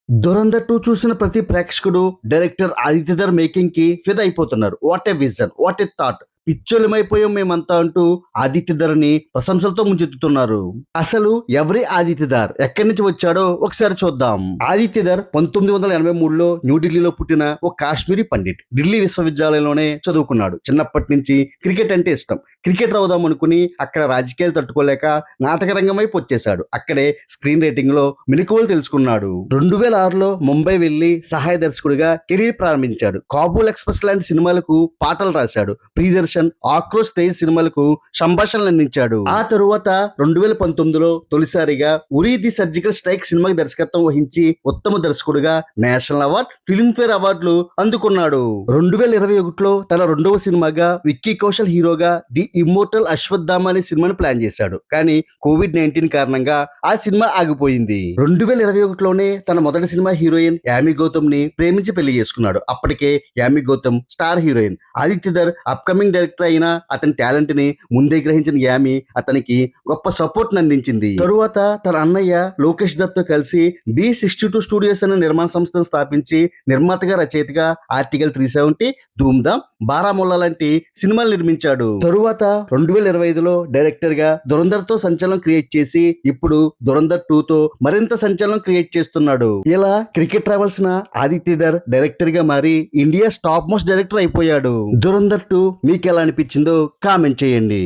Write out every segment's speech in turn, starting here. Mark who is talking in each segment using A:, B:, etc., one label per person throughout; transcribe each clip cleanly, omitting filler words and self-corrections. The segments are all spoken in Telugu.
A: దురంధర్ 2 చూసిన ప్రతి ప్రేక్షకుడు డైరెక్టర్ ఆదిత్యధర్ మేకింగ్ కి ఫిదా అయిపోతున్నారు. What a vision, what a thought, పిచ్చోళమైపోయాం మేమంతా అంటూ ఆదిత్యధర్ని ప్రశంసలతో ముంచెత్తుతున్నారు. అసలు ఎవరి ఆదిత్యధర్, ఎక్కడి నుంచి వచ్చాడో ఒకసారి చూద్దాం. ఆదిత్యధర్ 1983లో న్యూఢిల్లీలో పుట్టిన ఓ కాశ్మీరీ పండిట్. ఢిల్లీ విశ్వవిద్యాలయంలోనే చదువుకున్నాడు. చిన్నప్పటి నుంచి క్రికెట్ అంటే ఇష్టం. క్రికెటర్ అవుదాం అనుకుని అక్కడ రాజకీయాలు తట్టుకోలేక నాటక రంగం వైపు వచ్చేశాడు. అక్కడే స్క్రీన్ రైటింగ్ లో మెలకువలు తెలుసుకున్నాడు. 2006లో ముంబై వెళ్లి సహాయ దర్శకుడిగా కెరీర్ ప్రారంభించాడు. కాబూల్ ఎక్స్ప్రెస్ లాంటి సినిమాలకు పాటలు రాశాడు. ప్రియదర్శన్, ఆక్రోష్ తేజ్ సినిమాలకు సంభాషణలు అందించాడు. ఆ తరువాత 2019లో తొలిసారిగా ఉరి ది సర్జికల్ స్ట్రైక్ సినిమాకి దర్శకత్వం వహించి ఉత్తమ దర్శకుడిగా నేషనల్ అవార్డ్, ఫిల్మ్ఫేర్ అవార్డులు అందుకున్నాడు. 2021లో తన రెండవ సినిమాగా విక్కీ కౌశల్ హీరోగా ది ఇమ్మోర్టల్ అశ్వత్థామ అనే సినిమాను ప్లాన్ చేశాడు. కానీ కోవిడ్-19 కారణంగా ఆ సినిమా ఆగిపోయింది. 2021లోనే తన మొదటి సినిమా హీరోయిన్ యామి గౌతమ్ ని ప్రేమించి పెళ్లి చేసుకున్నాడు. అప్పటికే Yami Gautam star heroine. Aditya Dhar upcoming director అయినా అతని టాలెంట్ ని ముందే గ్రహించిన యామి అతనికి గొప్ప సపోర్ట్ నందించింది. తరువాత తన అన్నయ్య లోకేష్ దత్ తో కలిసి B62 స్టూడియోస్ అనే నిర్మాణ సంస్థను స్థాపించి నిర్మాతగా, రచయితగా ఆర్టికల్ 370, ధూమ్ ధామ్, బారాముల్లా లాంటి సినిమాలు నిర్మించాడు. తరువాత 2025లో డైరెక్టర్ గా దురంధర్ తో సంచలనం క్రియేట్ చేసి ఇప్పుడు దురంధర్ 2తో మరింత సంచలనం క్రియేట్ చేస్తున్నాడు. ఇలా క్రికెట్ రావాల్సిన ఆదిత్యధర్ డైరెక్టర్ గా మారి ఇండియా టాప్ మోస్ట్ డైరెక్టర్ అయిపోయాడు. దురంధర్ 2 మీకు ఎలా అనిపించిందో కామెంట్ చేయండి.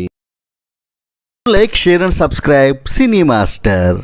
A: Like, share and subscribe cine master.